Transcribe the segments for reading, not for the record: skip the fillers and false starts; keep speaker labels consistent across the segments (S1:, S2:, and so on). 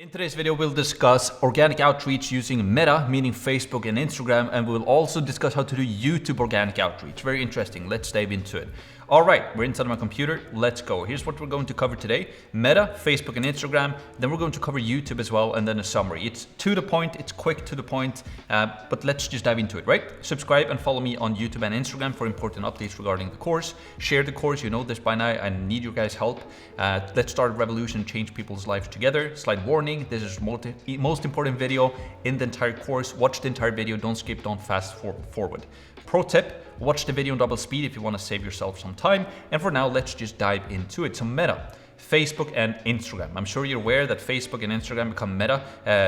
S1: In today's video, we'll discuss organic outreach using Meta, meaning Facebook and Instagram, and we'll also discuss how to do YouTube organic outreach. Very interesting. Let's dive into it. All right, we're inside of my computer. Let's go. Here's what we're going to cover today. Meta, Facebook and Instagram. Then we're going to cover YouTube as well, and then a summary. It's to the point, it's quick to the point, but let's just dive into it, right? Subscribe and follow me on YouTube and Instagram for important updates regarding the course. Share the course, you know this by now. I need your guys' help. Let's start a revolution, change people's lives together. Slight warning, this is most important video in the entire course. Watch the entire video, don't skip, don't fast forward. Pro tip, watch the video on double speed if you want to save yourself some time. And for now, let's just dive into it. So Meta, Facebook and Instagram. I'm sure you're aware that Facebook and Instagram become Meta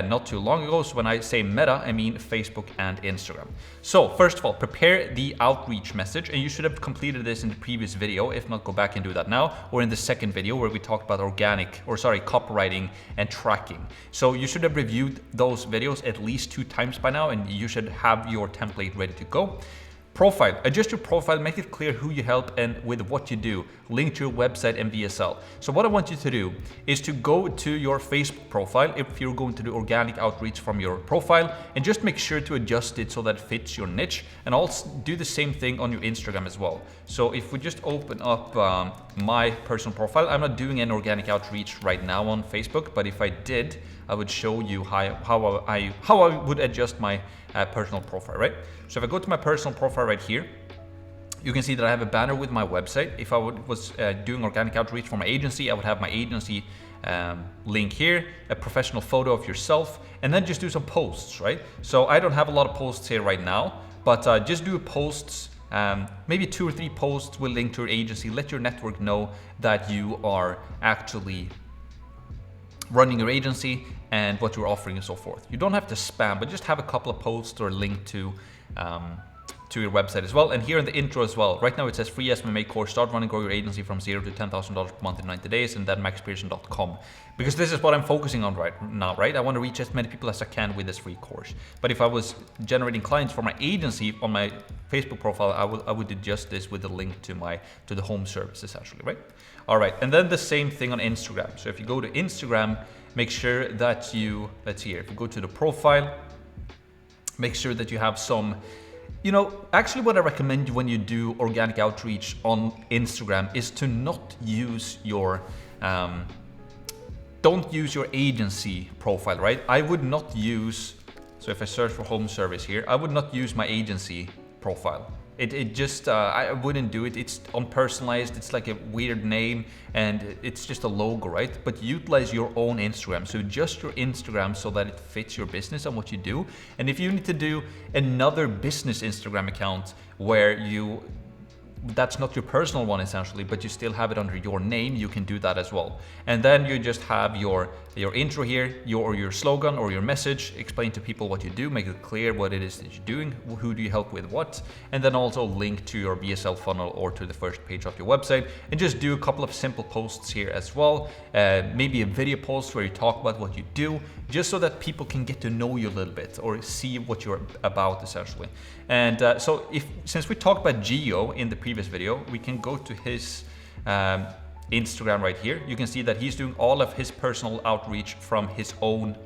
S1: not too long ago. So when I say Meta, I mean Facebook and Instagram. So first of all, prepare the outreach message, and you should have completed this in the previous video. If not, go back and do that now, or in the second video where we talked about copywriting and tracking. So you should have reviewed those videos at least 2 times by now, and you should have your template ready to go. Profile, adjust your profile, make it clear who you help and with what you do. Link to your website and VSL. So what I want you to do is to go to your Facebook profile if you're going to do organic outreach from your profile, and just make sure to adjust it so that it fits your niche, and also do the same thing on your Instagram as well. So if we just open up my personal profile, I'm not doing an organic outreach right now on Facebook, but if I did, I would show you how I would adjust my personal profile, right? So if I go to my personal profile right here, you can see that I have a banner with my website. If I was doing organic outreach for my agency, I would have my agency link here, a professional photo of yourself, and then just do some posts, right? So I don't have a lot of posts here right now, but just do posts. Maybe 2 or 3 posts will link to your agency. Let your network know that you are actually running your agency and what you're offering and so forth. You don't have to spam, but just have a couple of posts or a link to your website as well. And here in the intro as well, right now it says free SMMA course, start running, grow your agency from $0 to $10,000 per month in 90 days, and then maxpearson.com. Because this is what I'm focusing on right now, right? I want to reach as many people as I can with this free course. But if I was generating clients for my agency on my Facebook profile, I would adjust this with a link to the home service essentially, right? All right, and then the same thing on Instagram. So if you go to Instagram, make sure that you, let's see here, if you go to the profile, make sure that you have some, actually what I recommend when you do organic outreach on Instagram is to not use your, don't use your agency profile, right? I would not use, so if I search for home service here, I would not use my agency profile. It just, I wouldn't do it. It's unpersonalized. It's like a weird name and it's just a logo, right? But utilize your own Instagram. So adjust your Instagram so that it fits your business and what you do. And if you need to do another business Instagram account where that's not your personal one essentially, but you still have it under your name, you can do that as well. And then you just have your intro here, your slogan or your message, explain to people what you do, make it clear what it is that you're doing, who do you help with what, and then also link to your VSL funnel or to the first page of your website, and just do a couple of simple posts here as well. Maybe a video post where you talk about what you do, just so that people can get to know you a little bit or see what you're about essentially. And so since we talked about Geo in the previous video, we can go to his Instagram right here. You can see that he's doing all of his personal outreach from his own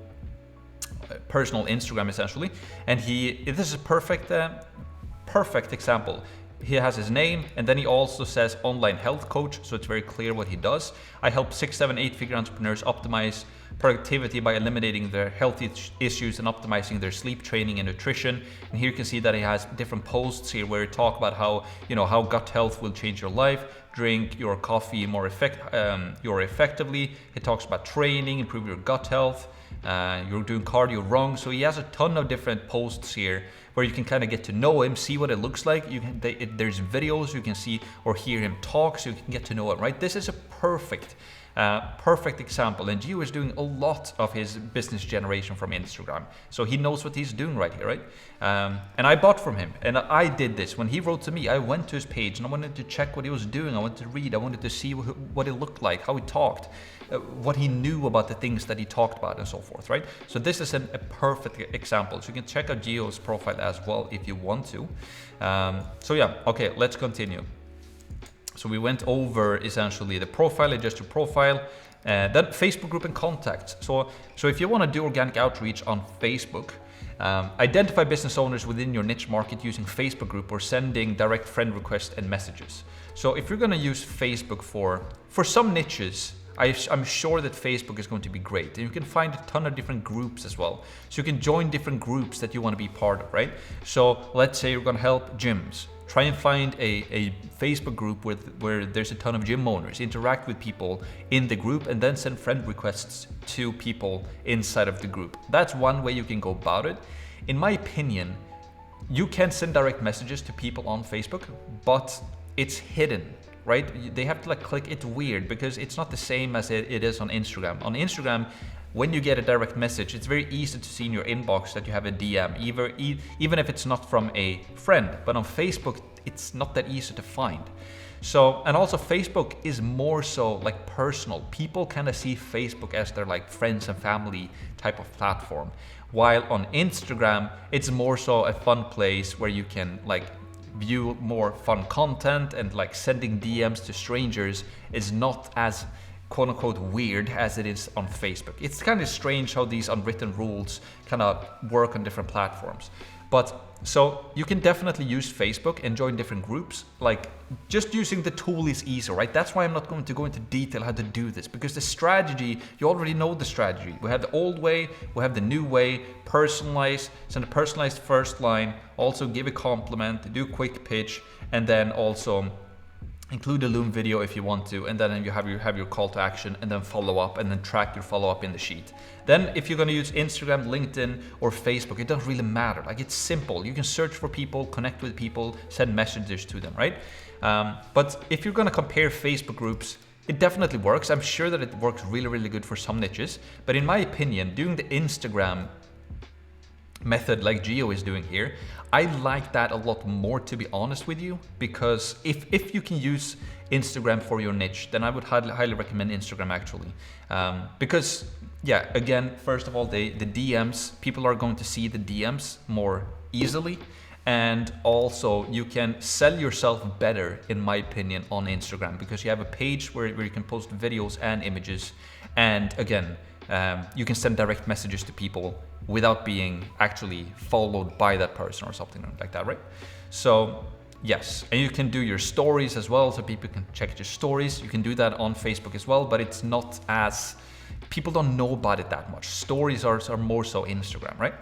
S1: personal Instagram essentially. And this is a perfect example. He has his name, and then he also says online health coach, so it's very clear what he does. I help 6, 7, 8-figure entrepreneurs optimize productivity by eliminating their health issues and optimizing their sleep, training, and nutrition. And here you can see that he has different posts here where he talk about how gut health will change your life. Drink your coffee more effectively. He talks about training, improve your gut health. You're doing cardio wrong. So he has a ton of different posts here where you can kind of get to know him, see what it looks like. There's videos you can see or hear him talk, so you can get to know him, right? This is a perfect example, and Gio is doing a lot of his business generation from Instagram, so he knows what he's doing right here, right? And I bought from him, and I did this. When he wrote to me, I went to his page and I wanted to check what he was doing. I wanted to read, I wanted to see what it looked like, how he talked, what he knew about the things that he talked about and so forth, right? So this is a perfect example. So you can check out Gio's profile as well if you want to. So yeah, okay, let's continue. So we went over essentially the profile, adjust your profile, Then Facebook group and contacts. So if you want to do organic outreach on Facebook, identify business owners within your niche market using Facebook group or sending direct friend requests and messages. So if you're going to use Facebook for some niches, I'm sure that Facebook is going to be great. And you can find a ton of different groups as well. So you can join different groups that you want to be part of, right? So let's say you're going to help gyms. Try and find a Facebook group where there's a ton of gym owners. Interact with people in the group and then send friend requests to people inside of the group. That's one way you can go about it. In my opinion, you can send direct messages to people on Facebook, but it's hidden, right? They have to like click. It's weird because it's not the same as it is on Instagram. On Instagram, when you get a direct message, it's very easy to see in your inbox that you have a DM, even if it's not from a friend. But on Facebook, it's not that easy to find. So, and also Facebook is more so like personal. People kind of see Facebook as their like friends and family type of platform. While on Instagram, it's more so a fun place where you can like view more fun content, and like sending DMs to strangers is not as quote unquote weird as it is on Facebook. It's kind of strange how these unwritten rules kind of work on different platforms. But so you can definitely use Facebook and join different groups. Like just using the tool is easy, right? That's why I'm not going to go into detail how to do this, because the strategy, you already know the strategy. We have the old way, we have the new way, personalize, send a personalized first line, also give a compliment, do a quick pitch, and then also include a Loom video if you want to, and then you have your call to action, and then follow up, and then track your follow up in the sheet. Then if you're going to use Instagram, LinkedIn, or Facebook, it doesn't really matter. Like it's simple. You can search for people, connect with people, send messages to them, right? But if you're going to compare Facebook groups, it definitely works. I'm sure that it works really, really good for some niches. But in my opinion, doing the Instagram method like Geo is doing here, I like that a lot more, to be honest with you, because if you can use Instagram for your niche, then I would highly recommend Instagram actually. Because yeah, again, first of all, the DMs, people are going to see the DMs more easily. And also you can sell yourself better, in my opinion, on Instagram, because you have a page where you can post videos and images. And again, you can send direct messages to people without being actually followed by that person or something like that, right? So yes, and you can do your stories as well, so people can check your stories. You can do that on Facebook as well, but it's not as, people don't know about it that much. Stories are more so Instagram, right?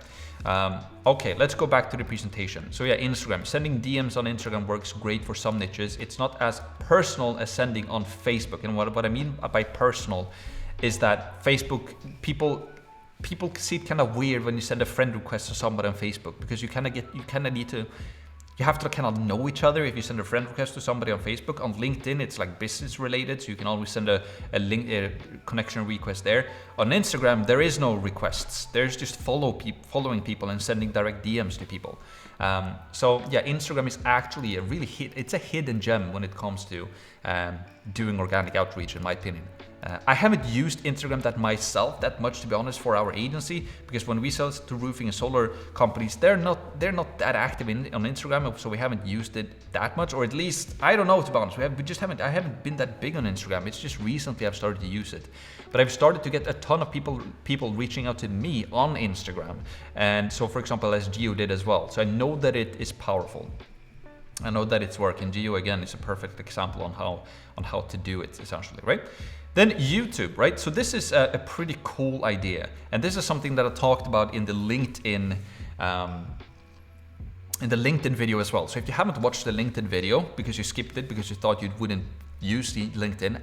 S1: Okay, let's go back to the presentation. So yeah, Instagram, sending DMs on Instagram works great for some niches. It's not as personal as sending on Facebook. And what I mean by personal is that Facebook, people see it kind of weird when you send a friend request to somebody on Facebook, because you kind of have to kind of know each other if you send a friend request to somebody on Facebook. On LinkedIn, it's like business related, so you can always send a connection request there. On Instagram, there is no requests. There's just following people and sending direct DMs to people. So yeah, Instagram is actually it's a hidden gem when it comes to doing organic outreach, in my opinion. I haven't used Instagram that much, to be honest, for our agency, because when we sell to roofing and solar companies, they're not that active on Instagram, so we haven't used it that much, or at least I don't know, to be honest. I haven't been that big on Instagram. It's just recently I've started to use it, but I've started to get a ton of people reaching out to me on Instagram, and so for example, as Geo did as well. So I know that it is powerful. I know that it's working. Geo again is a perfect example on how to do it, essentially, right? Then YouTube, right? So this is a pretty cool idea, and this is something that I talked about in the LinkedIn video as well. So if you haven't watched the LinkedIn video because you skipped it because you thought you wouldn't use the LinkedIn,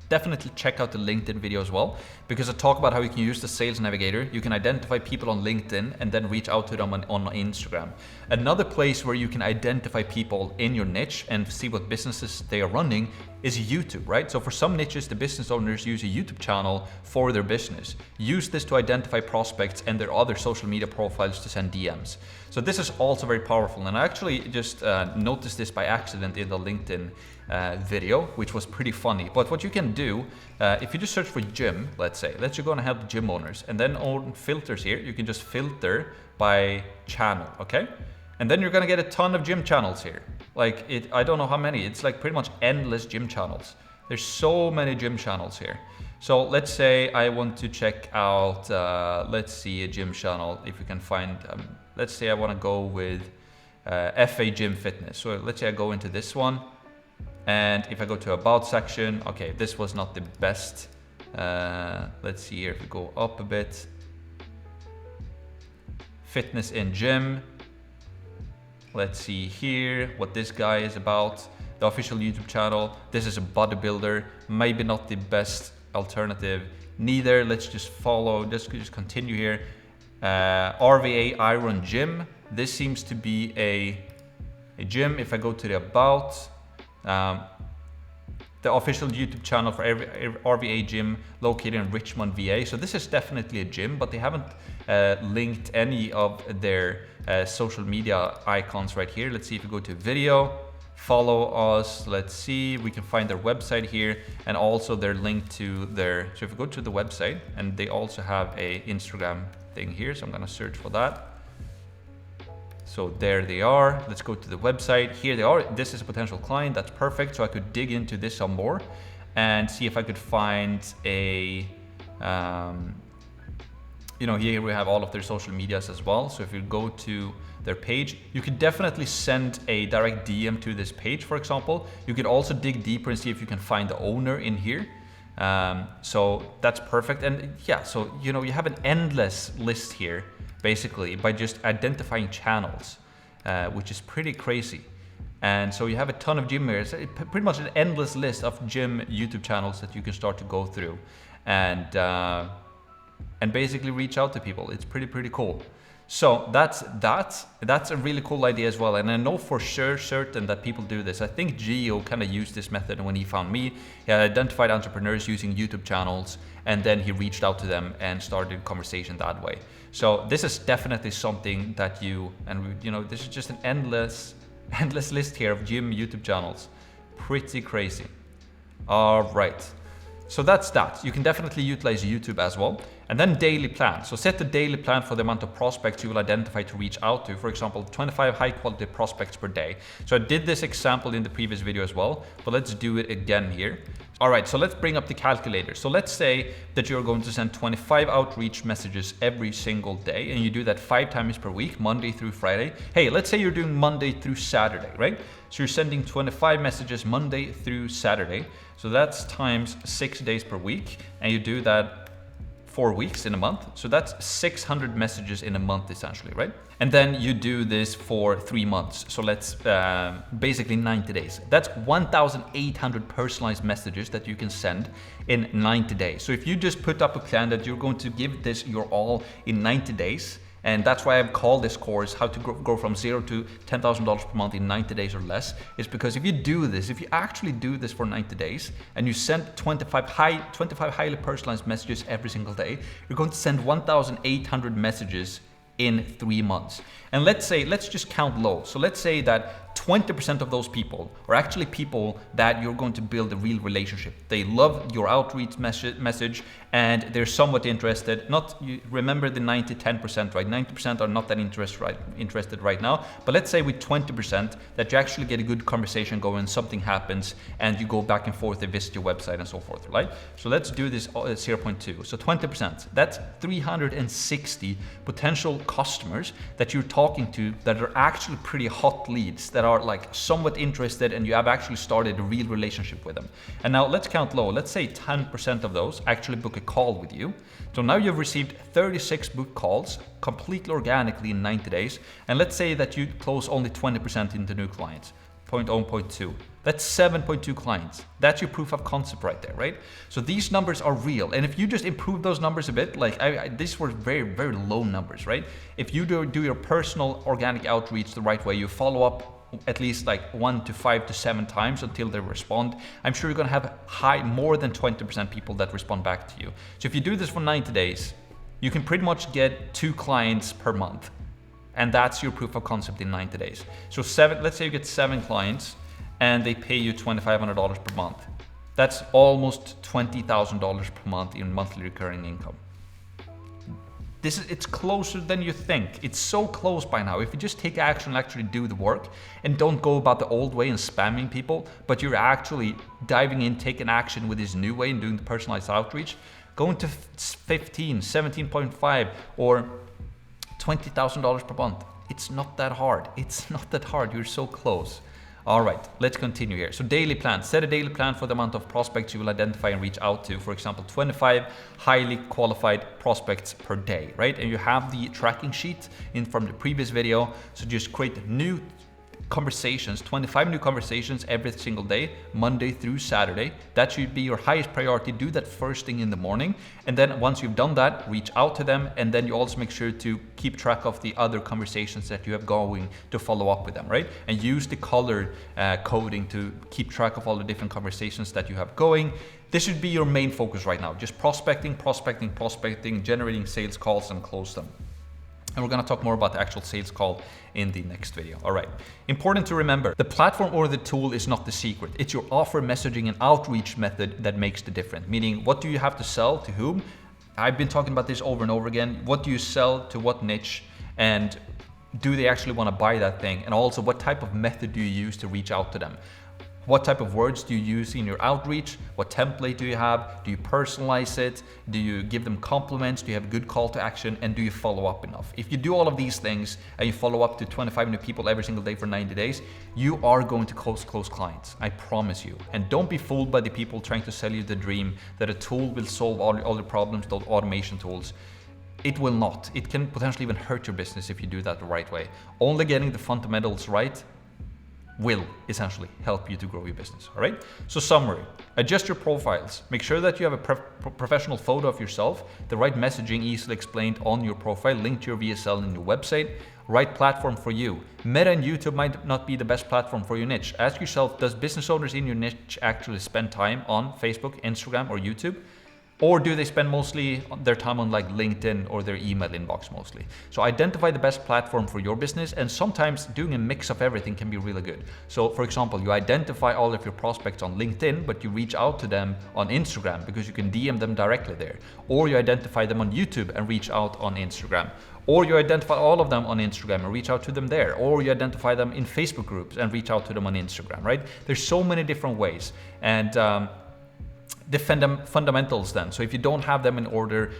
S1: definitely check out the LinkedIn video as well, because I talk about how you can use the Sales Navigator. You can identify people on LinkedIn and then reach out to them on Instagram. Another place where you can identify people in your niche and see what businesses they are running is YouTube, right? So for some niches, the business owners use a YouTube channel for their business. Use this to identify prospects and their other social media profiles to send DMs. So this is also very powerful. And I actually just noticed this by accident in the LinkedIn video, which was pretty funny. But what you can do, if you just search for gym, let's you're going to help gym owners, and then on filters here, you can just filter by channel, okay? And then you're going to get a ton of gym channels here. I don't know how many, it's like pretty much endless gym channels. There's so many gym channels here. So let's say I want to check out, let's see, a gym channel, if we can find, let's say I want to go with FA Gym Fitness. So let's say I go into this one, and if I go to About section, okay, this was not the best. Let's see here, if we go up a bit. Fitness in gym. Let's see here what this guy is about. The official YouTube channel. This is a bodybuilder, maybe not the best alternative neither. Let's just follow, just continue here. RVA Iron Gym. This seems to be a gym. If I go to the About, the official YouTube channel for every RVA gym located in Richmond, VA. So this is definitely a gym, but they haven't linked any of their social media icons right here. Let's see if we go to video, follow us. Let's see, we can find their website here, and also their link to their, so if we go to the website, and they also have a Instagram thing here. So I'm gonna search for that. So there they are. Let's go to the website. Here they are. This is a potential client. That's perfect. So I could dig into this some more and see if I could find a, you know, here we have all of their social medias as well. So if you go to their page, you could definitely send a direct DM to this page, for example. You could also dig deeper and see if you can find the owner in here. So that's perfect. And yeah, so, you know, you have an endless list here, basically, by just identifying channels, which is pretty crazy. And so you have a ton of gym mirrors, pretty much an endless list of gym YouTube channels that you can start to go through and basically reach out to people. It's pretty cool. So that's a really cool idea as well. And I know for sure certain that people do this. I think Gio kind of used this method when he found me. He identified entrepreneurs using YouTube channels, and then he reached out to them and started conversation that way. So this is definitely something that you know, this is just an endless list here of gym YouTube channels. Pretty crazy. All right. So that's that. You can definitely utilize YouTube as well. And then daily plan. So set the daily plan for the amount of prospects you will identify to reach out to. For example, 25 high quality prospects per day. So I did this example in the previous video as well, but let's do it again here. All right, so let's bring up the calculator. So let's say that you're going to send 25 outreach messages every single day, and you do that 5 times per week, Monday through Friday. Hey, let's say you're doing Monday through Saturday, right? So you're sending 25 messages Monday through Saturday. So that's times 6 days per week, and you do that 4 weeks in a month. So that's 600 messages in a month essentially, right? And then you do this for 3 months. So let's basically 90 days. That's 1,800 personalized messages that you can send in 90 days. So if you just put up a plan that you're going to give this your all in 90 days, and that's why I've called this course How to Grow from Zero to $10,000 per month in 90 days or less, is because if you do this, if you actually do this for 90 days and you send 25 highly personalized messages every single day, you're going to send 1,800 messages in 3 months. And let's just count low. So let's say that 20% of those people are actually people that you're going to build a real relationship. They love your outreach message and they're somewhat interested. Remember the 90-10%, right? 90% are not that interested right now. But let's say with 20% that you actually get a good conversation going, something happens, and you go back and forth, they visit your website and so forth, right? So let's do this 0.2. So 20%, that's 360 potential customers that you're talking to that are actually pretty hot leads, that are like somewhat interested, and you have actually started a real relationship with them. And now let's count low. Let's say 10% of those actually book a call with you. So now you've received 36 book calls completely organically in 90 days. And let's say that you close only 20% into new clients. 0.2. That's 7.2 clients. That's your proof of concept right there, right? So these numbers are real. And if you just improve those numbers a bit, like these were very, very low numbers, right? If you do your personal organic outreach the right way, you follow up at least like 1 to 5 to 7 times until they respond, I'm sure you're gonna have more than 20% people that respond back to you. So if you do this for 90 days, you can pretty much get 2 clients per month. And that's your proof of concept in 90 days. So let's say you get 7 clients and they pay you $2,500 per month. That's almost $20,000 per month in monthly recurring income. It's closer than you think. It's so close by now. If you just take action and actually do the work and don't go about the old way and spamming people, but you're actually diving in, taking action with this new way and doing the personalized outreach, going to 15, 17.5 or $20,000 per month. It's not that hard. It's not that hard. You're so close. All right, let's continue here. So daily plan, set a daily plan for the amount of prospects you will identify and reach out to. For example, 25 highly qualified prospects per day, right? And you have the tracking sheet in from the previous video. So just create new conversations, 25 new conversations every single day, Monday through Saturday. That should be your highest priority. Do that first thing in the morning. And then once you've done that, reach out to them. And then you also make sure to keep track of the other conversations that you have going to follow up with them, right? And use the color coding to keep track of all the different conversations that you have going. This should be your main focus right now. Just prospecting, generating sales calls and close them. And we're going to talk more about the actual sales call in the next video. All right. Important to remember, the platform or the tool is not the secret. It's your offer, messaging, and outreach method that makes the difference. Meaning, what do you have to sell to whom? I've been talking about this over and over again. What do you sell to what niche? And do they actually want to buy that thing? And also, what type of method do you use to reach out to them? What type of words do you use in your outreach? What template do you have? Do you personalize it? Do you give them compliments? Do you have a good call to action? And do you follow up enough? If you do all of these things and you follow up to 25 new people every single day for 90 days, you are going to close clients. I promise you. And don't be fooled by the people trying to sell you the dream that a tool will solve all the problems, those automation tools. It will not. It can potentially even hurt your business if you do that the right way. Only getting the fundamentals right will essentially help you to grow your business. All right. So summary, adjust your profiles. Make sure that you have a professional photo of yourself, the right messaging easily explained on your profile, linked to your VSL in your website, right platform for you. Meta and YouTube might not be the best platform for your niche. Ask yourself, does business owners in your niche actually spend time on Facebook, Instagram, or YouTube? Or do they spend mostly their time on like LinkedIn or their email inbox mostly? So identify the best platform for your business, and sometimes doing a mix of everything can be really good. So for example, you identify all of your prospects on LinkedIn, but you reach out to them on Instagram because you can DM them directly there. Or you identify them on YouTube and reach out on Instagram. Or you identify all of them on Instagram and reach out to them there. Or you identify them in Facebook groups and reach out to them on Instagram, right? There's so many different ways. And the fundamentals then. So if you don't have them in order,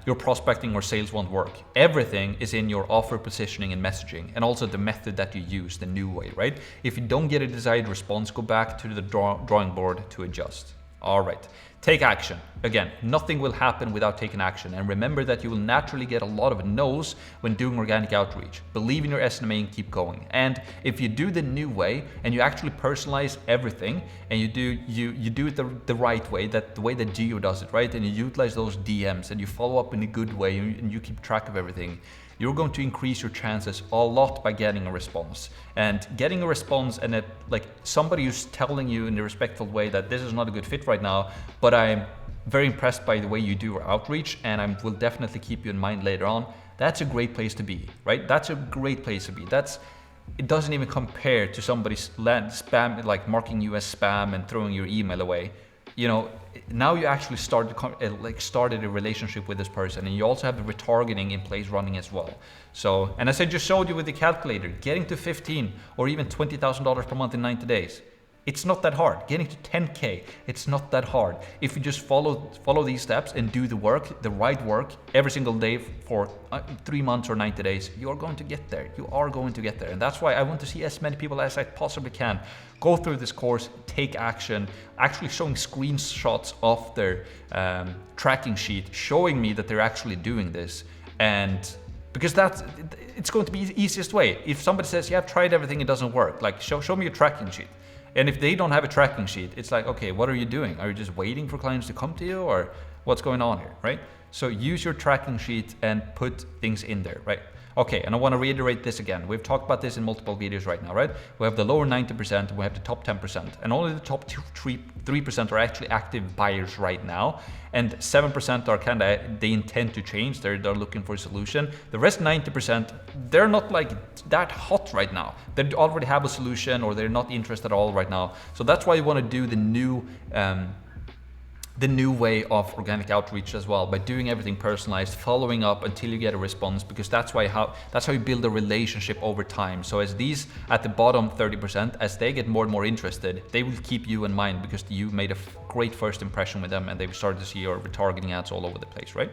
S1: your prospecting or sales won't work. Everything is in your offer, positioning, and messaging, and also the method that you use, the new way, right? If you don't get a desired response, go back to the drawing board to adjust. All right, take action. Again, nothing will happen without taking action. And remember that you will naturally get a lot of no's when doing organic outreach. Believe in your SNMA and keep going. And if you do the new way and you actually personalize everything and you do it the right way, the way that Geo does it, right? And you utilize those DMs and you follow up in a good way and you keep track of everything, you're going to increase your chances a lot by getting a response. And getting a response and like somebody who's telling you in a respectful way that this is not a good fit right now, but I'm very impressed by the way you do your outreach and I will definitely keep you in mind later on. That's a great place to be, right? That's a great place to be. It doesn't even compare to somebody's spam, like marking you as spam and throwing your email away. You know, now you actually started a relationship with this person, and you also have the retargeting in place running as well. So, and as I just showed you with the calculator, getting to 15 or even $20,000 per month in 90 days, it's not that hard. Getting to 10K, it's not that hard. If you just follow these steps and do the work, the right work, every single day for 3 months or 90 days, you're going to get there. You are going to get there. And that's why I want to see as many people as I possibly can go through this course, take action, actually showing screenshots of their tracking sheet, showing me that they're actually doing this. And because it's going to be the easiest way. If somebody says, yeah, I've tried everything, it doesn't work, like show me your tracking sheet. And if they don't have a tracking sheet, it's like, okay, what are you doing? Are you just waiting for clients to come to you, or what's going on here, right? So use your tracking sheet and put things in there, right? Okay, and I want to reiterate this again. We've talked about this in multiple videos right now, right? We have the lower 90%, and we have the top 10%, and only the top 3% are actually active buyers right now, and 7% are they intend to change. They're looking for a solution. The rest 90%, they're not like that hot right now. They already have a solution, or they're not interested at all right now. So that's why you want to do the the new way of organic outreach as well, by doing everything personalized, following up until you get a response, because that's how you build a relationship over time. So as these at the bottom 30%, as they get more and more interested, they will keep you in mind because you made a great first impression with them and they've started to see your retargeting ads all over the place, right?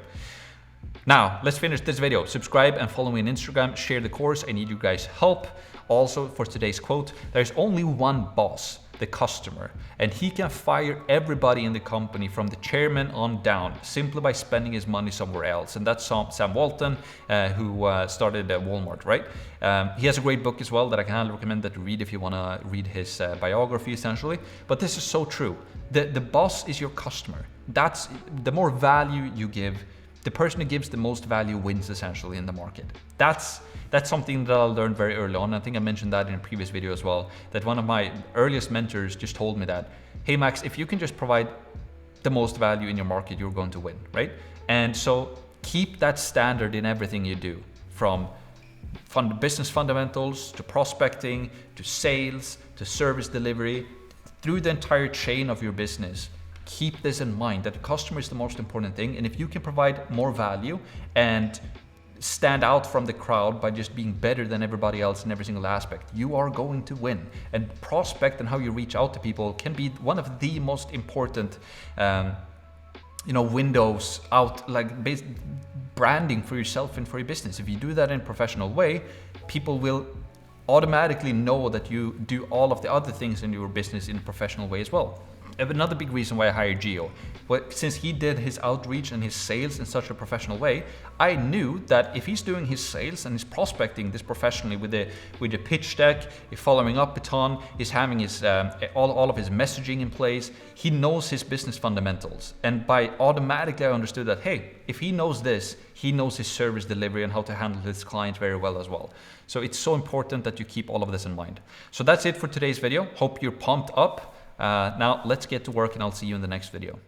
S1: Now, let's finish this video. Subscribe and follow me on Instagram, share the course. I need you guys' help. Also, for today's quote, there's only one boss, the customer, and he can fire everybody in the company from the chairman on down simply by spending his money somewhere else. And that's Sam Walton, who started Walmart, right? He has a great book as well that I can highly recommend that you read if you want to read his biography, essentially. But this is so true. The boss is your customer. That's the more value you give, the person who gives the most value wins essentially in the market. That's something that I learned very early on. I think I mentioned that in a previous video as well, that one of my earliest mentors just told me that, hey Max, if you can just provide the most value in your market, you're going to win, right? And so keep that standard in everything you do, from business fundamentals to prospecting, to sales, to service delivery, through the entire chain of your business. Keep this in mind, that the customer is the most important thing. And if you can provide more value and stand out from the crowd by just being better than everybody else in every single aspect, you are going to win. And prospect and how you reach out to people can be one of the most important windows out, like branding for yourself and for your business. If you do that in a professional way, people will automatically know that you do all of the other things in your business in a professional way as well. Another big reason why I hired Gio, since he did his outreach and his sales in such a professional way, I knew that if he's doing his sales and he's prospecting this professionally with the pitch deck, following up a ton, he's having his all of his messaging in place, he knows his business fundamentals. And by automatically I understood that, hey, if he knows this, he knows his service delivery and how to handle his clients very well as well. So it's so important that you keep all of this in mind. So that's it for today's video. Hope you're pumped up. Now let's get to work and I'll see you in the next video.